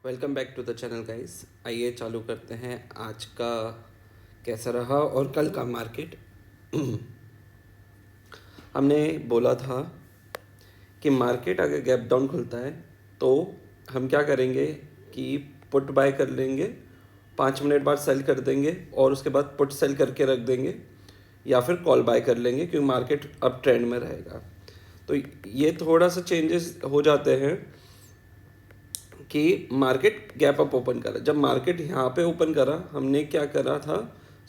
Welcome back to the channel guys. आइए चालू करते हैं आज का कैसा रहा और कल का मार्केट। हमने बोला था कि मार्केट अगर गैप डाउन खुलता है तो हम क्या करेंगे कि पुट बाय कर लेंगे, 5 मिनट बाद सेल कर देंगे और उसके बाद पुट सेल करके रख देंगे, या फिर कॉल बाय कर लेंगे क्योंकि मार्केट अब ट्रेंड में रहेगा। तो ये थोड़ा सा चेंजेस हो जाते हैं कि मार्केट गैप अप ओपन करा। जब मार्केट यहाँ पे ओपन करा हमने क्या करा था,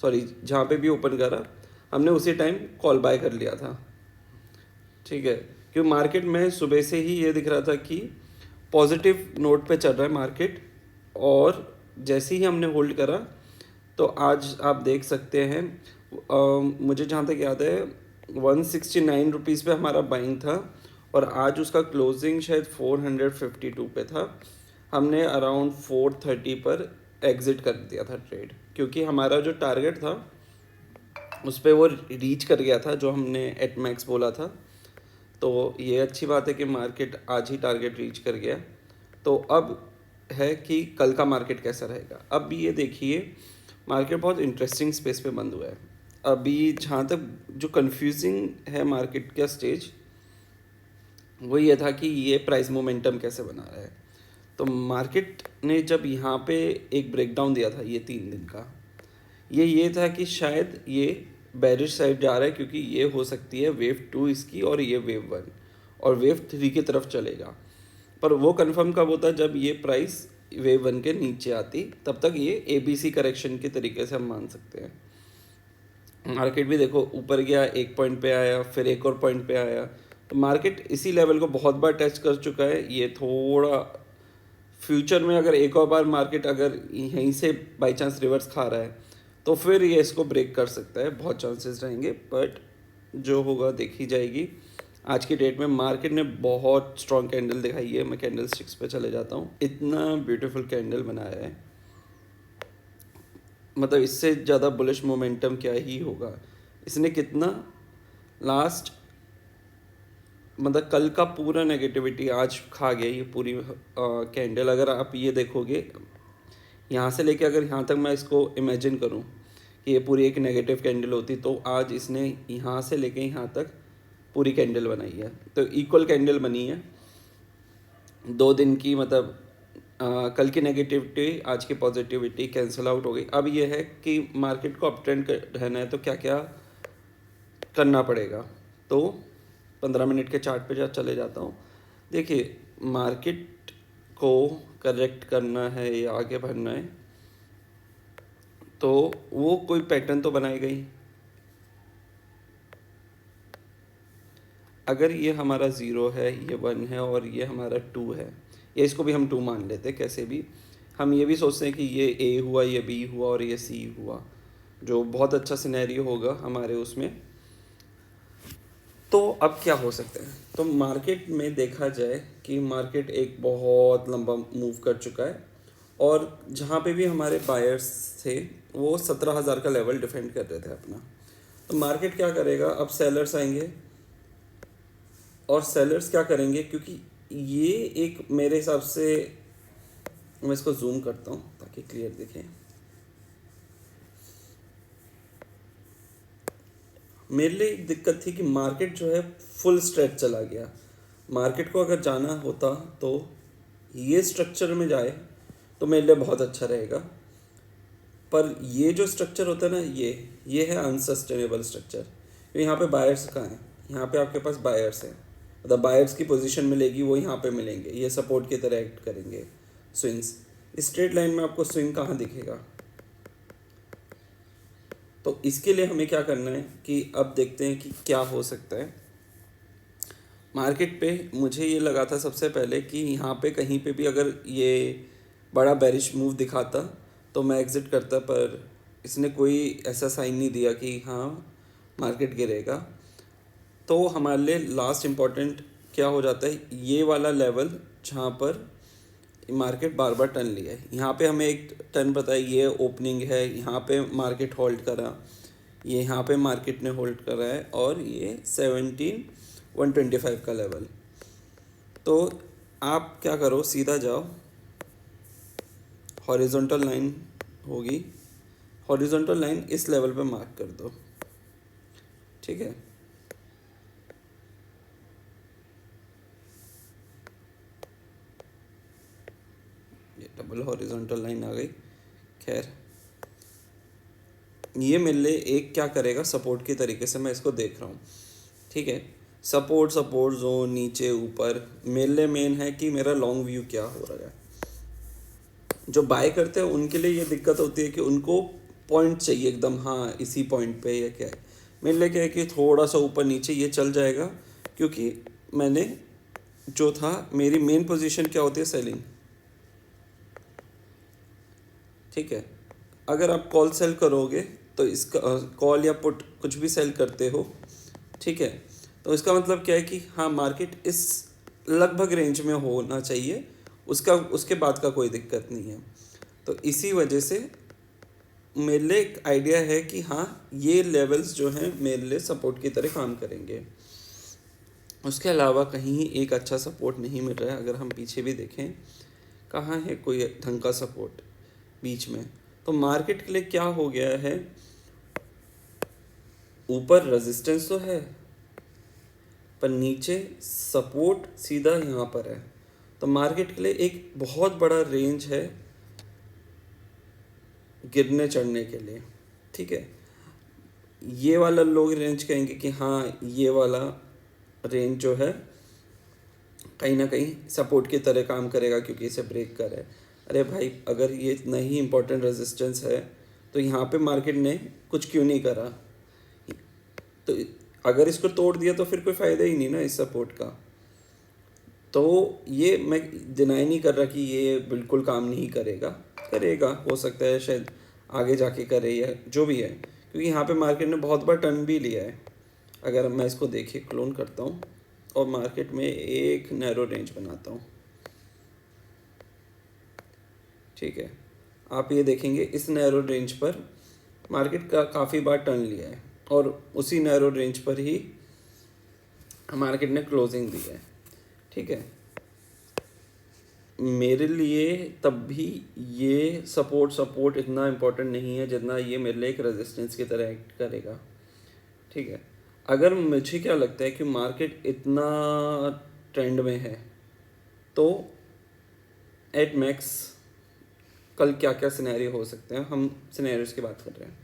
सॉरी जहाँ पे भी ओपन करा हमने उसी टाइम कॉल बाय कर लिया था। ठीक है, क्योंकि मार्केट में सुबह से ही ये दिख रहा था कि पॉजिटिव नोट पे चल रहा है मार्केट, और जैसे ही हमने होल्ड करा तो आज आप देख सकते हैं मुझे जहाँ तक याद है 169 रुपीज़ पे हमारा बाइंग था और आज उसका क्लोजिंग शायद 452 पे था। हमने अराउंड 430 पर एग्ज़िट कर दिया था ट्रेड, क्योंकि हमारा जो टारगेट था उस पर वो रीच कर गया था जो हमने एट मैक्स बोला था। तो ये अच्छी बात है कि मार्केट आज ही टारगेट रीच कर गया। तो अब है कि कल का मार्केट कैसा रहेगा। अब ये देखिए मार्केट बहुत इंटरेस्टिंग स्पेस पे बंद हुआ है। अभी जहाँ तक जो कंफ्यूजिंग है मार्केट का स्टेज, वो ये था कि ये प्राइस मोमेंटम कैसे बना रहा है। तो मार्केट ने जब यहाँ पे एक ब्रेकडाउन दिया था ये 3 दिन का, ये था कि शायद ये बेरिश साइड जा रहा है, क्योंकि ये हो सकती है वेव 2 इसकी और ये वेव 1 और वेव 3 की तरफ चलेगा। पर वो कंफर्म कब होता है, जब ये प्राइस वेव 1 के नीचे आती, तब तक ये ABC करेक्शन के तरीके से हम मान सकते हैं। मार्केट भी देखो ऊपर गया, एक पॉइंट पे आया, फिर एक और पॉइंट पे आया। तो मार्केट इसी लेवल को बहुत बार टच कर चुका है। ये थोड़ा फ्यूचर में अगर एक और बार मार्केट अगर यहीं से बाई चांस रिवर्स खा रहा है तो फिर ये इसको ब्रेक कर सकता है, बहुत चांसेस रहेंगे, बट जो होगा देखी जाएगी। आज की डेट में मार्केट ने बहुत स्ट्रॉन्ग कैंडल दिखाई है। मैं कैंडल स्टिक्स पे चले जाता हूँ। इतना ब्यूटीफुल कैंडल बनाया है, मतलब इससे ज़्यादा बुलिश मोमेंटम क्या ही होगा। इसने कितना लास्ट, मतलब कल का पूरा नेगेटिविटी आज खा गया ये पूरी कैंडल। अगर आप ये देखोगे यहाँ से लेके अगर यहाँ तक मैं इसको इमेजिन करूँ कि ये पूरी एक नेगेटिव कैंडल होती, तो आज इसने यहाँ से लेके यहाँ तक पूरी कैंडल बनाई है। तो इक्वल कैंडल बनी है 2 दिन की, मतलब कल की नेगेटिविटी आज की पॉजिटिविटी कैंसिल आउट हो गई। अब ये है कि मार्केट को अप ट्रेंड रहना है तो क्या क्या करना पड़ेगा। तो 15 मिनट के चार्ट पे चले जाता हूँ। देखिए मार्केट को करेक्ट करना है या आगे बढ़ना है तो वो कोई पैटर्न तो बनाएगा ही। अगर ये हमारा 0 है, ये 1 है और ये हमारा 2 है, या इसको भी हम 2 मान लेते हैं, कैसे भी हम ये भी सोचते हैं कि ये A हुआ, ये B हुआ और ये C हुआ, जो बहुत अच्छा सिनेरियो होगा हमारे उसमें। तो अब क्या हो सकता है, तो मार्केट में देखा जाए कि मार्केट एक बहुत लंबा मूव कर चुका है और जहाँ पे भी हमारे बायर्स थे वो 17,000 का लेवल डिफेंड कर रहे थे अपना। तो मार्केट क्या करेगा, अब सेलर्स आएंगे और सेलर्स क्या करेंगे, क्योंकि ये एक मेरे हिसाब से, मैं इसको जूम करता हूँ ताकि क्लियर दिखे। मेरे लिए एक दिक्कत थी कि मार्केट जो है फुल स्ट्रेच चला गया। मार्केट को अगर जाना होता तो ये स्ट्रक्चर में जाए तो मेरे लिए बहुत अच्छा रहेगा, पर ये जो स्ट्रक्चर होता है ना, ये है अनसस्टेनेबल स्ट्रक्चर। तो यहाँ पे बायर्स कहाँ हैं, यहाँ पे आपके पास बायर्स हैं, मतलब बायर्स की पोजीशन मिलेगी वो यहाँ पे मिलेंगे, ये सपोर्ट की तरह एक्ट करेंगे। स्विंग्स स्ट्रेट लाइन में आपको स्विंग कहाँ दिखेगा। तो इसके लिए हमें क्या करना है कि अब देखते हैं कि क्या हो सकता है मार्केट पे। मुझे ये लगा था सबसे पहले कि यहाँ पे कहीं पे भी अगर ये बड़ा बेरिश मूव दिखाता तो मैं एग्ज़िट करता, पर इसने कोई ऐसा साइन नहीं दिया कि हाँ मार्केट गिरेगा। तो हमारे लिए लास्ट इम्पॉर्टेंट क्या हो जाता है, ये वाला लेवल जहाँ पर मार्केट बार बार टर्न लिया है। यहाँ पे हमें एक टर्न पता है, ये ओपनिंग है, यहाँ पे मार्केट होल्ड करा, ये यहाँ पे मार्केट ने होल्ड करा है और ये 17,125 का लेवल। तो आप क्या करो, सीधा जाओ हॉरिजॉन्टल लाइन होगी, हॉरिजॉन्टल लाइन इस लेवल पे मार्क कर दो, ठीक है। ये डबल हॉरिजॉन्टल लाइन आ गई। खैर, ये मेरे लिए एक क्या करेगा सपोर्ट की तरीके से मैं इसको देख रहा हूँ, ठीक है। सपोर्ट जोन नीचे ऊपर, मेरे लिए मेन है कि मेरा लॉन्ग व्यू क्या हो रहा है। जो बाय करते हैं उनके लिए ये दिक्कत होती है कि उनको पॉइंट चाहिए एकदम, हाँ इसी पॉइंट पे, ये क्या है। मेरे लिए क्या है कि थोड़ा सा ऊपर नीचे ये चल जाएगा, क्योंकि मैंने जो था, मेरी मेन पोजीशन क्या होती है, सेलिंग, ठीक है। अगर आप कॉल सेल करोगे तो इसका कॉल या पुट कुछ भी सेल करते हो, ठीक है, तो इसका मतलब क्या है कि हाँ मार्केट इस लगभग रेंज में होना चाहिए, उसके बाद का कोई दिक्कत नहीं है। तो इसी वजह से मेरे लिए एक आइडिया है कि हाँ ये लेवल्स जो हैं मेरे लिए सपोर्ट की तरह काम करेंगे। उसके अलावा कहीं एक अच्छा सपोर्ट नहीं मिल रहा है। अगर हम पीछे भी देखें, कहाँ है कोई ढंग का सपोर्ट बीच में। तो मार्केट के लिए क्या हो गया है, ऊपर रेजिस्टेंस तो है पर नीचे सपोर्ट सीधा यहाँ पर है। तो मार्केट के लिए एक बहुत बड़ा रेंज है गिरने चढ़ने के लिए, ठीक है। ये वाला लोग रेंज कहेंगे कि हाँ ये वाला रेंज जो है कहीं ना कहीं सपोर्ट की तरह काम करेगा क्योंकि इसे ब्रेक कर है। अरे भाई, अगर ये इतना ही इम्पोर्टेंट रेजिस्टेंस है तो यहाँ पे मार्केट ने कुछ क्यों नहीं करा। तो अगर इसको तोड़ दिया तो फिर कोई फ़ायदा ही नहीं ना इस सपोर्ट का। तो ये मैं डिनाई नहीं कर रहा कि ये बिल्कुल काम नहीं करेगा, करेगा, हो सकता है शायद आगे जाके करे या जो भी है, क्योंकि यहाँ पे मार्केट ने बहुत बार टर्न भी लिया है। अगर मैं इसको देखिए क्लोन करता हूँ और मार्केट में एक नैरो रेंज बनाता हूँ, ठीक है। आप ये देखेंगे इस नैरो रेंज पर मार्केट का काफ़ी बार टर्न लिया है और उसी नैरो रेंज पर ही मार्केट ने क्लोजिंग दी है, ठीक है। मेरे लिए तब भी ये सपोर्ट इतना इम्पोर्टेंट नहीं है जितना ये मेरे लिए एक रेजिस्टेंस की तरह एक्ट करेगा, ठीक है। अगर मुझे क्या लगता है कि मार्केट इतना ट्रेंड में है तो एट मैक्स कल क्या क्या सिनेरियो हो सकते हैं, हम सिनेरियोज की बात कर रहे हैं।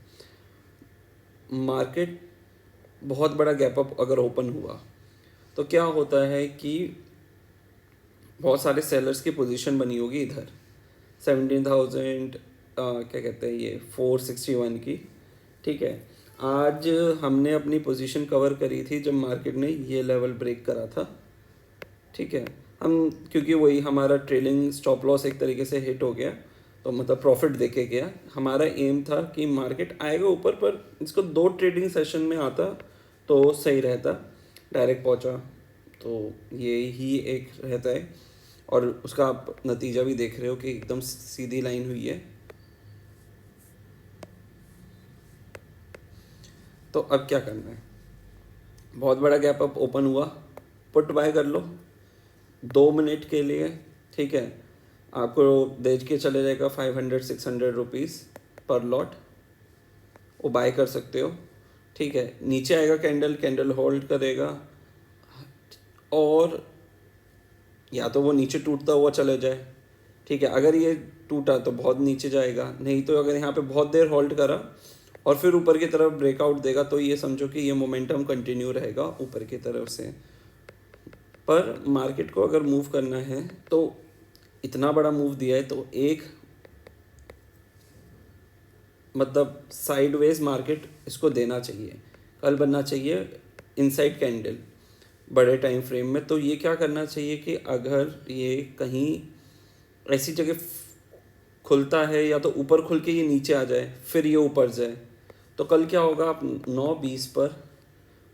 मार्केट बहुत बड़ा गैप अप अगर ओपन हुआ तो क्या होता है कि बहुत सारे सेलर्स की पोजीशन बनी होगी इधर 17,000 क्या कहते हैं ये 461 की, ठीक है। आज हमने अपनी पोजीशन कवर करी थी जब मार्केट ने ये लेवल ब्रेक करा था, ठीक है। हम क्योंकि वही हमारा ट्रेलिंग स्टॉप लॉस एक तरीके से हिट हो गया, तो मतलब प्रॉफिट देके गया। हमारा एम था कि मार्केट आएगा ऊपर, पर इसको 2 ट्रेडिंग सेशन में आता तो सही रहता, डायरेक्ट पहुंचा तो ये ही एक रहता है। और उसका आप नतीजा भी देख रहे हो कि एकदम सीधी लाइन हुई है। तो अब क्या करना है, बहुत बड़ा गैप अप ओपन हुआ, पुट बाय कर लो 2 मिनट के लिए, ठीक है। आपको देख के चले जाएगा 500-600 रुपीज़ पर लॉट, वो बाय कर सकते हो, ठीक है। नीचे आएगा कैंडल होल्ड करेगा और या तो वो नीचे टूटता हुआ चले जाए, ठीक है। अगर ये टूटा तो बहुत नीचे जाएगा, नहीं तो अगर यहाँ पे बहुत देर होल्ड करा और फिर ऊपर की तरफ ब्रेकआउट देगा तो ये समझो कि ये मोमेंटम कंटिन्यू रहेगा ऊपर की तरफ से। पर मार्केट को अगर मूव करना है तो इतना बड़ा मूव दिया है तो एक मतलब साइडवेज मार्केट इसको देना चाहिए, कल बनना चाहिए इनसाइड कैंडल बड़े टाइम फ्रेम में। तो ये क्या करना चाहिए कि अगर ये कहीं ऐसी जगह खुलता है या तो ऊपर खुल के ये नीचे आ जाए फिर ये ऊपर जाए, तो कल क्या होगा, आप 9:20 पर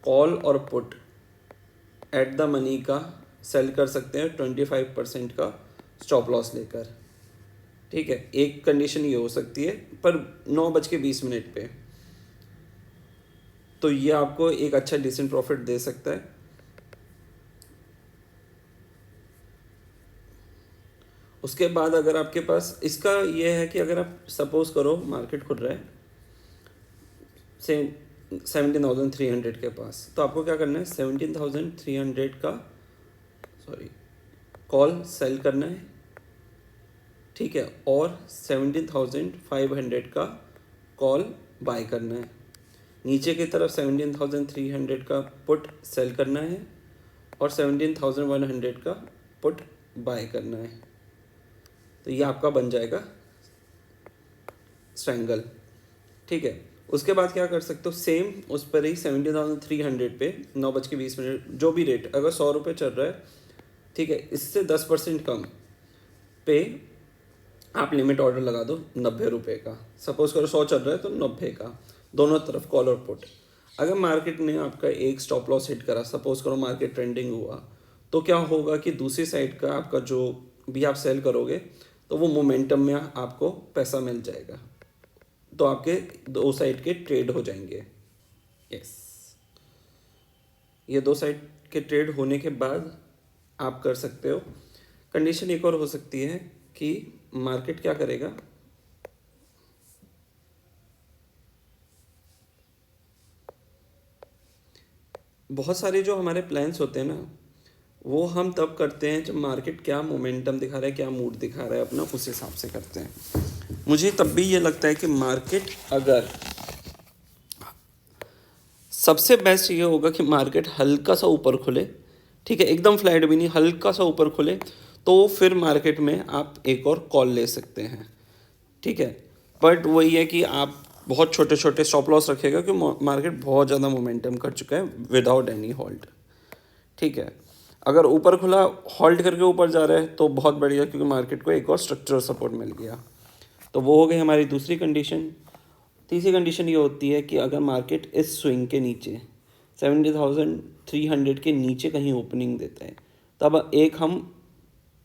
कॉल और पुट एट द मनी का सेल कर सकते हैं 25% का स्टॉप लॉस लेकर, ठीक है। एक कंडीशन ये हो सकती है पर 9:20 पे, तो ये आपको एक अच्छा डिसेंट प्रॉफिट दे सकता है। उसके बाद अगर आपके पास इसका ये है कि अगर आप सपोज करो मार्केट खुल रहा है से 17,300 के पास, तो आपको क्या करना है, 17,300 का कॉल सेल करना है, ठीक है, और 17,500 का कॉल बाय करना है। नीचे की तरफ 17,300 का पुट सेल करना है और 17,100 का पुट बाय करना है। तो ये आपका बन जाएगा स्ट्रैंगल, ठीक है। उसके बाद क्या कर सकते हो, सेम उस पर ही 17,300 पे 9:20 जो भी रेट, अगर 100 रुपये चल रहा है, ठीक है, इससे 10% कम पे आप लिमिट ऑर्डर लगा दो 90 रुपये का। सपोज करो 100 चल रहा है तो 90 का, दोनों तरफ कॉल और पुट। अगर मार्केट ने आपका एक स्टॉप लॉस हिट करा, सपोज करो मार्केट ट्रेंडिंग हुआ, तो क्या होगा कि दूसरी साइड का आपका जो भी आप सेल करोगे तो वो मोमेंटम में आपको पैसा मिल जाएगा, तो आपके दो साइड के ट्रेड हो जाएंगे। यस, ये दो साइड के ट्रेड होने के बाद आप कर सकते हो। कंडीशन एक और हो सकती है कि मार्केट क्या करेगा, बहुत सारे जो हमारे प्लान्स होते हैं ना, वो हम तब करते हैं जब मार्केट क्या मोमेंटम दिखा रहा है, क्या मूड दिखा रहा है अपना, उस हिसाब से करते हैं। मुझे तब भी ये लगता है कि मार्केट अगर, सबसे बेस्ट ये होगा कि मार्केट हल्का सा ऊपर खुले, ठीक है, एकदम फ्लैट भी नहीं, हल्का सा ऊपर खुले, तो फिर मार्केट में आप एक और कॉल ले सकते हैं, ठीक है। बट वही है कि आप बहुत छोटे छोटे स्टॉप लॉस रखेगा क्योंकि मार्केट बहुत ज़्यादा मोमेंटम कर चुका है विदाउट एनी हॉल्ट, ठीक है। अगर ऊपर खुला हॉल्ट करके ऊपर जा रहा है तो बहुत बढ़िया, क्योंकि मार्केट को एक और स्ट्रक्चरल सपोर्ट मिल गया। तो वो हो गई हमारी दूसरी कंडीशन। तीसरी कंडीशन ये होती है कि अगर मार्केट इस स्विंग के नीचे 70,300 के नीचे कहीं ओपनिंग देता है, तब एक हम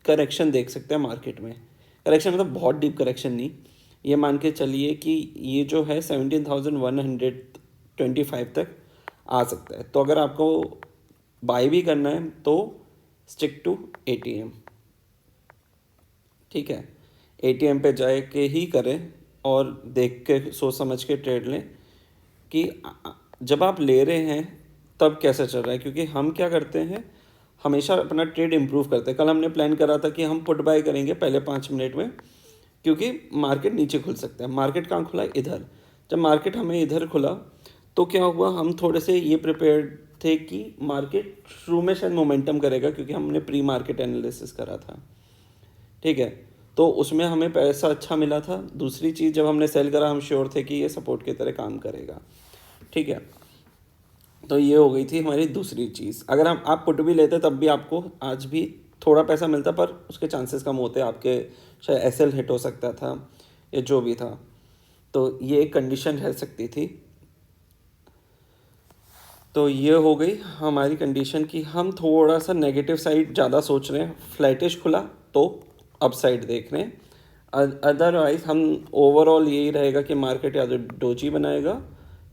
करेक्शन देख सकते हैं मार्केट में। करेक्शन मतलब बहुत डीप करेक्शन नहीं, ये मान के चलिए कि ये जो है 17,125 तक आ सकता है। तो अगर आपको बाय भी करना है तो स्टिक टू ATM, ठीक है, ATM पे जाए के ही करें और देख के सोच समझ के ट्रेड लें कि जब आप ले रहे हैं तब कैसा चल रहा है। क्योंकि हम क्या करते हैं, हमेशा अपना ट्रेड इम्प्रूव करते हैं। कल हमने प्लान करा था कि हम पुट बाय करेंगे पहले 5 मिनट में, क्योंकि मार्केट नीचे खुल सकता है। मार्केट कहाँ खुला, इधर। जब मार्केट हमें इधर खुला तो क्या हुआ, हम थोड़े से ये प्रिपेयर्ड थे कि मार्केट शुरू में शायद मोमेंटम करेगा, क्योंकि हमने प्री मार्केट एनालिसिस करा था, ठीक है, तो उसमें हमें पैसा अच्छा मिला था। दूसरी चीज़, जब हमने सेल करा हम श्योर थे कि ये सपोर्ट की तरह काम करेगा, ठीक है। तो ये हो गई थी हमारी दूसरी चीज़। अगर आप पुट भी लेते तब भी आपको आज भी थोड़ा पैसा मिलता, पर उसके चांसेस कम होते, आपके शायद SL हिट हो सकता था या जो भी था। तो ये एक कंडीशन रह सकती थी। तो ये हो गई हमारी कंडीशन कि हम थोड़ा सा नेगेटिव साइड ज़्यादा सोच रहे हैं। फ्लैटिश खुला तो अप साइड देख रहे हैं, अदरवाइज हम ओवरऑल यही रहेगा कि मार्केट या तो डोजी बनाएगा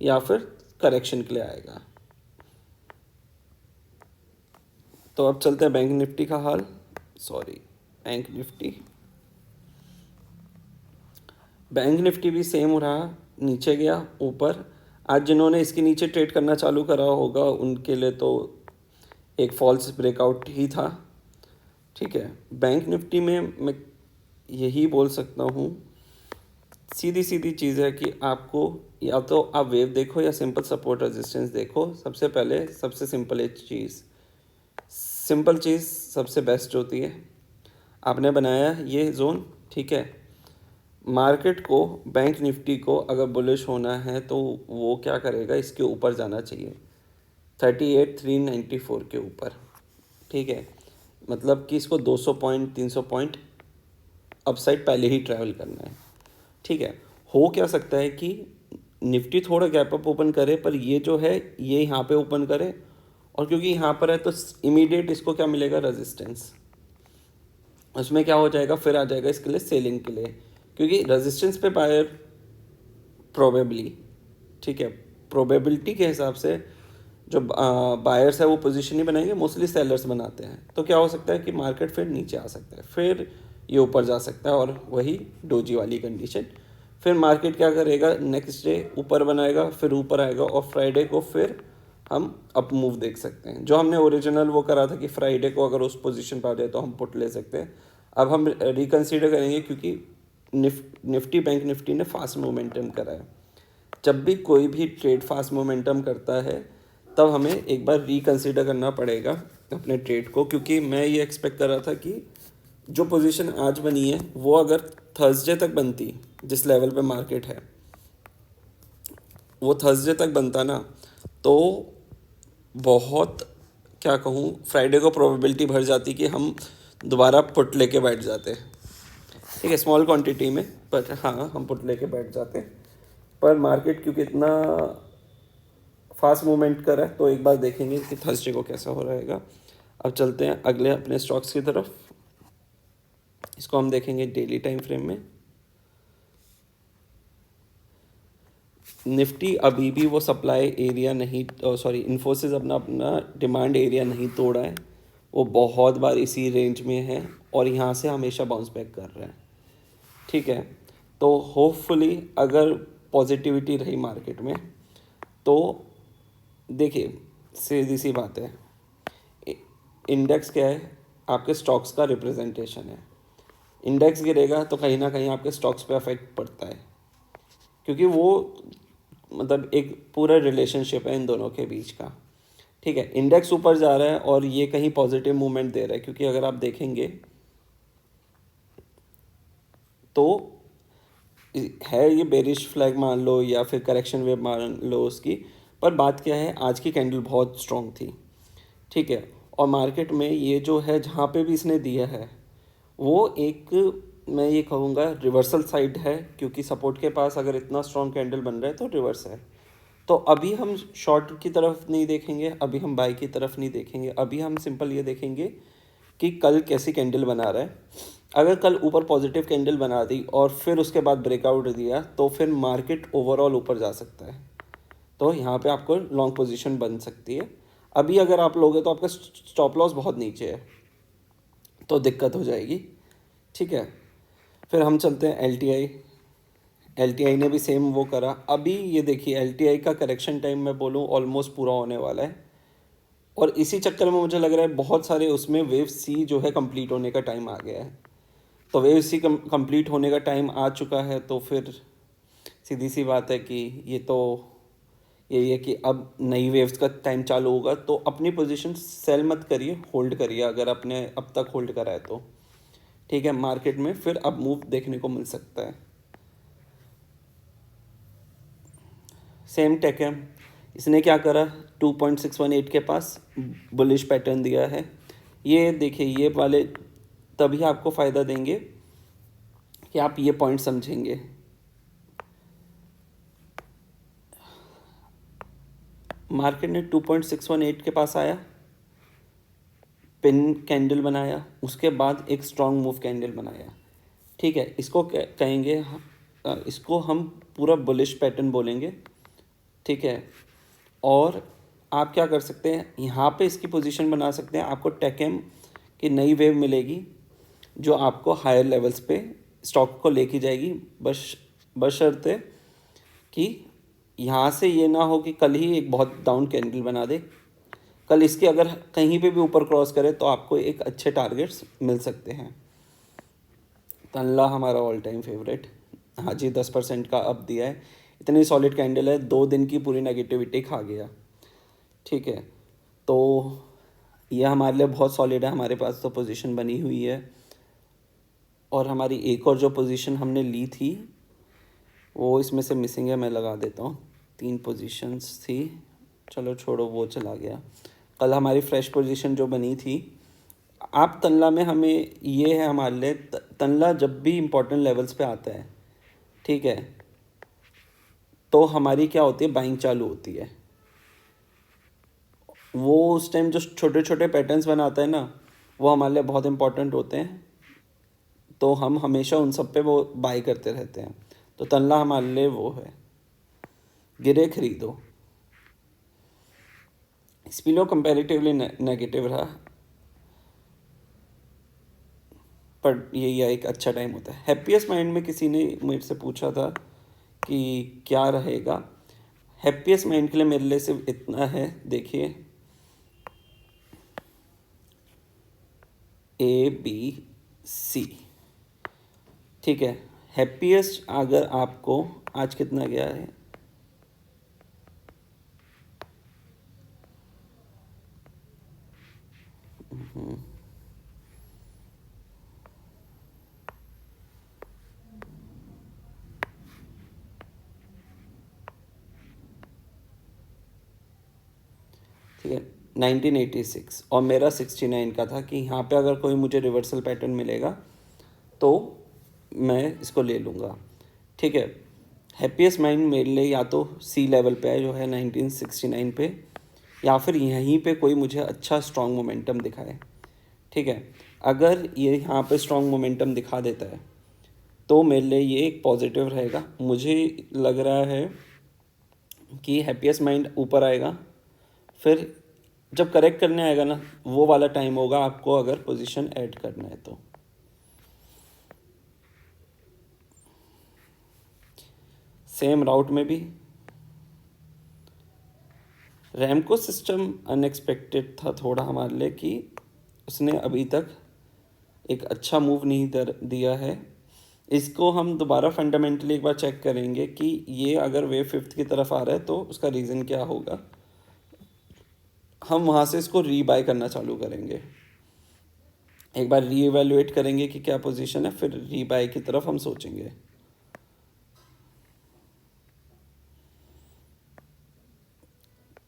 या फिर करेक्शन के लिए आएगा। तो अब चलते हैं बैंक निफ्टी का हाल, बैंक निफ्टी भी सेम हो रहा, नीचे गया ऊपर। आज जिन्होंने इसके नीचे ट्रेड करना चालू करा होगा उनके लिए तो एक फॉल्स ब्रेकआउट ही था, ठीक है। बैंक निफ्टी में मैं यही बोल सकता हूँ, सीधी चीज़ है कि आपको या तो आप वेव देखो या सिंपल सपोर्ट रेजिस्टेंस देखो। सबसे पहले सबसे सिंपल चीज़ सबसे बेस्ट होती है। आपने बनाया ये जोन, ठीक है। मार्केट को, बैंक निफ्टी को अगर बुलिश होना है तो वो क्या करेगा, इसके ऊपर जाना चाहिए 38,394 के ऊपर, ठीक है। मतलब कि इसको 200 पॉइंट 300 पॉइंट अपसाइड पहले ही ट्रैवल करना है, ठीक है। हो क्या सकता है कि निफ्टी थोड़ा गैप अप ओपन करे, पर ये जो है ये यहाँ पे ओपन करे, और क्योंकि यहाँ पर है तो इमीडिएट इसको क्या मिलेगा, रेजिस्टेंस। उसमें क्या हो जाएगा, फिर आ जाएगा इसके लिए सेलिंग के लिए, क्योंकि रेजिस्टेंस पे बायर प्रोबेबली, ठीक है, प्रोबेबिलिटी के हिसाब से जो बायर्स है वो पोजीशन नहीं बनाएंगे, मोस्टली सेलर्स बनाते हैं। तो क्या हो सकता है कि मार्केट फिर नीचे आ सकता है, फिर ये ऊपर जा सकता है, और वही डोजी वाली कंडीशन। फिर मार्केट क्या करेगा, नेक्स्ट डे ऊपर बनाएगा, फिर ऊपर आएगा, और फ्राइडे को फिर हम अप मूव देख सकते हैं। जो हमने ओरिजिनल वो करा था कि फ्राइडे को अगर उस पोजीशन पर आ जाए तो हम पुट ले सकते हैं, अब हम रिकंसीडर करेंगे, क्योंकि निफ्टी बैंक निफ्टी ने फास्ट मोमेंटम करा है। जब भी कोई भी ट्रेड फास्ट मोमेंटम करता है तब हमें एक बार रिकंसीडर करना पड़ेगा अपने ट्रेड को, क्योंकि मैं ये एक्सपेक्ट कर रहा था कि जो पोजीशन आज बनी है वो अगर थर्सडे तक बनती, जिस लेवल पे मार्केट है वो थर्सडे तक बनता ना, तो बहुत, क्या कहूँ, फ्राइडे को प्रोबेबिलिटी भर जाती कि हम दोबारा पुट लेके बैठ जाते। ठीक है, स्मॉल क्वांटिटी में, पर हाँ हम पुट लेके बैठ जाते। पर मार्केट क्योंकि इतना फास्ट मूवमेंट कर रहा है, तो एक बार देखेंगे कि थर्सडे को कैसा हो रहेगा। अब चलते हैं अगले अपने स्टॉक्स की तरफ। इसको हम देखेंगे डेली टाइम फ्रेम में। निफ्टी अभी भी वो सप्लाई एरिया नहीं, सॉरी, इन्फोसिस अपना डिमांड एरिया नहीं तोड़ा है। वो बहुत बार इसी रेंज में है और यहाँ से हमेशा बाउंस बैक कर रहा है। ठीक है, तो होपफुली अगर पॉजिटिविटी रही मार्केट में, तो देखिए सीधी सी बात है, इंडेक्स क्या है, आपके स्टॉक्स का रिप्रेजेंटेशन है। इंडेक्स गिरेगा तो कहीं ना कहीं आपके स्टॉक्स पे अफेक्ट पड़ता है, क्योंकि वो मतलब एक पूरा रिलेशनशिप है इन दोनों के बीच का। ठीक है, इंडेक्स ऊपर जा रहा है और ये कहीं पॉजिटिव मूवमेंट दे रहा है, क्योंकि अगर आप देखेंगे तो है ये बेरिश फ्लैग मान लो या फिर करेक्शन वेव मान लो उसकी, पर बात क्या है, आज की कैंडल बहुत स्ट्रॉन्ग थी। ठीक है, और मार्केट में ये जो है जहाँ पे भी इसने दिया है वो एक, मैं ये कहूँगा रिवर्सल साइड है, क्योंकि सपोर्ट के पास अगर इतना स्ट्रॉन्ग कैंडल बन रहा है तो रिवर्स है। तो अभी हम शॉर्ट की तरफ नहीं देखेंगे, अभी हम बाई की तरफ नहीं देखेंगे, अभी हम सिंपल ये देखेंगे कि कल कैसी कैंडल बना रहा है। अगर कल ऊपर पॉजिटिव कैंडल बना दी और फिर उसके बाद ब्रेकआउट दिया तो फिर मार्केट ओवरऑल ऊपर जा सकता है, तो यहाँ पे आपको लॉन्ग पोजीशन बन सकती है। अभी अगर आप लोगे तो आपका स्टॉप लॉस बहुत नीचे है, तो दिक्कत हो जाएगी। ठीक है, फिर हम चलते हैं एल ने भी सेम वो करा। अभी ये देखिए एल का करेक्शन टाइम मैं बोलूँ ऑलमोस्ट पूरा होने वाला है, और इसी चक्कर में मुझे लग रहा है बहुत सारे उसमें वेव सी जो है कंप्लीट होने का टाइम आ गया है। तो वेव सी कंप्लीट होने का टाइम आ चुका है, तो फिर सीधी सी बात है कि ये तो यही है कि अब नई वेव्स का टाइम चालू होगा। तो अपनी पोजीशन सेल मत करिए, होल्ड करिए अगर आपने अब तक होल्ड करा है तो। ठीक है, मार्केट में फिर अब मूव देखने को मिल सकता है। सेम टेक है, इसने क्या करा, 2.618 के पास बुलिश पैटर्न दिया है। ये देखिए ये वाले तभी आपको फ़ायदा देंगे कि आप ये पॉइंट समझेंगे। मार्केट ने 2.618 के पास आया, पिन कैंडल बनाया, उसके बाद एक स्ट्रॉन्ग मूव कैंडल बनाया। ठीक है, इसको कहेंगे, इसको हम पूरा बुलिश पैटर्न बोलेंगे। ठीक है, और आप क्या कर सकते हैं, यहाँ पे इसकी पोजीशन बना सकते हैं। आपको टेकएम की नई वेव मिलेगी जो आपको हायर लेवल्स पे स्टॉक को लेके जाएगी, बशर्ते कि यहाँ से ये ना हो कि कल ही एक बहुत डाउन कैंडल बना दे। कल इसके अगर कहीं पे भी ऊपर क्रॉस करे तो आपको एक अच्छे टारगेट्स मिल सकते हैं। तनला हमारा ऑल टाइम फेवरेट, हाँ जी, 10% का अप दिया है। इतनी सॉलिड कैंडल है, 2 दिन की पूरी नेगेटिविटी खा गया। ठीक है, तो ये हमारे लिए बहुत सॉलिड है, हमारे पास तो पोजीशन बनी हुई है। और हमारी एक और जो पोजीशन हमने ली थी वो इसमें से मिसिंग है, मैं लगा देता हूँ। 3 पोजीशंस थी, चलो छोड़ो, वो चला गया। कल हमारी फ्रेश पोजीशन जो बनी थी, आप तनला में हमें ये है हमारे लिए, तनला जब भी इम्पोर्टेंट लेवल्स पे आता है, ठीक है, तो हमारी क्या होती है, बाइंग चालू होती है। वो उस टाइम जो छोटे छोटे पैटर्न्स बनाता है ना, वो हमारे लिए बहुत इंपॉर्टेंट होते हैं, तो हम हमेशा उन सब पे वो बाई करते रहते हैं। तो तनला हमारे लिए वो है, गिरे खरीदो। स्पिलो कंपैरेटिवली नेगेटिव रहा, पर ये एक अच्छा टाइम होता है। हैप्पीएस्ट माइंड में किसी ने मेरे से पूछा था कि क्या रहेगा। हैप्पीएस्ट माइंड के लिए मेरे लिए सिर्फ इतना है, देखिए ABC, ठीक है। हैप्पीएस्ट अगर आपको आज कितना गया है, ठीक है, 1986 और मेरा 69 का था कि यहाँ पे अगर कोई मुझे रिवर्सल पैटर्न मिलेगा तो मैं इसको ले लूँगा, ठीक है। हैप्पीएस्ट माइंड मेरे लिए या तो सी लेवल पे है जो है 1969 पे, या फिर यहीं पे कोई मुझे अच्छा स्ट्रॉन्ग मोमेंटम दिखाए, ठीक है। अगर ये यहाँ पे स्ट्रॉन्ग मोमेंटम दिखा देता है तो मेरे लिए ये एक पॉजिटिव रहेगा। मुझे लग रहा है कि हैप्पीएस्ट माइंड ऊपर आएगा, फिर जब करेक्ट करने आएगा ना वो वाला टाइम होगा आपको अगर पोजीशन ऐड करना है तो। सेम राउट में भी रैमको सिस्टम अनएक्सपेक्टेड था थोड़ा हमारे लिए कि उसने अभी तक एक अच्छा मूव नहीं दिया है। इसको हम दोबारा फंडामेंटली एक बार चेक करेंगे कि ये अगर वेव फिफ्थ की तरफ आ रहा है तो उसका रीज़न क्या होगा। हम वहाँ से इसको रीबाय करना चालू करेंगे, एक बार रीएवैल्यूएट करेंगे कि क्या पोजीशन है, फिर रीबाय की तरफ हम सोचेंगे।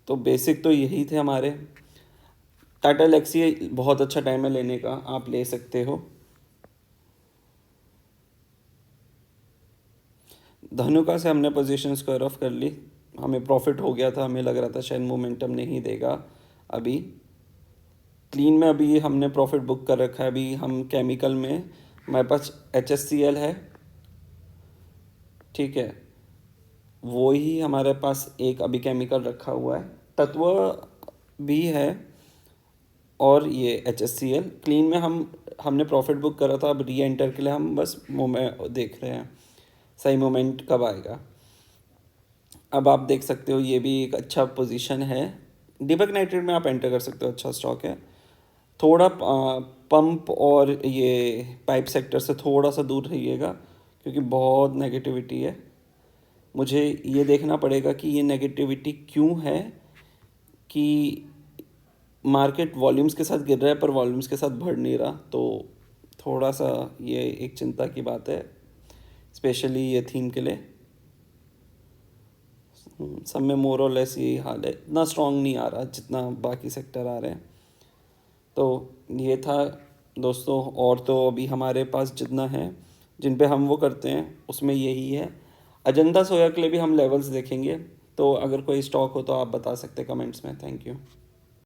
तो बेसिक तो यही थे हमारे। टाटा एलेक्सी बहुत अच्छा टाइम है लेने का, आप ले सकते हो। धनुका से हमने पोजीशन स्क्वायर ऑफ कर ली, हमें प्रॉफिट हो गया था, हमें लग रहा था शायद मोमेंटम नहीं देगा। अभी क्लीन में अभी हमने प्रॉफिट बुक कर रखा है। अभी हम केमिकल में हमारे पास HSCL है, ठीक है, वो ही हमारे पास एक अभी केमिकल रखा हुआ है। तत्व भी है और ये HSCL। क्लीन में हमने प्रॉफिट बुक करा था, अब री एंटर के लिए हम बस मोमेंट देख रहे हैं सही मोमेंट कब आएगा। अब आप देख सकते हो ये भी एक अच्छा पोजीशन है। दीपक नाइट्रेट में आप एंटर कर सकते हो, अच्छा स्टॉक है। थोड़ा पंप और ये पाइप सेक्टर से थोड़ा सा दूर रहिएगा क्योंकि बहुत नेगेटिविटी है। मुझे ये देखना पड़ेगा कि ये नेगेटिविटी क्यों है, कि मार्केट वॉल्यूम्स के साथ गिर रहा है पर वॉल्यूम्स के साथ बढ़ नहीं रहा, तो थोड़ा सा ये एक चिंता की बात है, स्पेशली ये थीम के लिए। सब में मोर और लेस यही हाल है, इतना स्ट्रॉन्ग नहीं आ रहा जितना बाकी सेक्टर आ रहे हैं। तो ये था दोस्तों, और तो अभी हमारे पास जितना है जिन पे हम वो करते हैं उसमें यही है। अजंता सोया के लिए भी हम लेवल्स देखेंगे, तो अगर कोई स्टॉक हो तो आप बता सकते हैं कमेंट्स में। Thank you.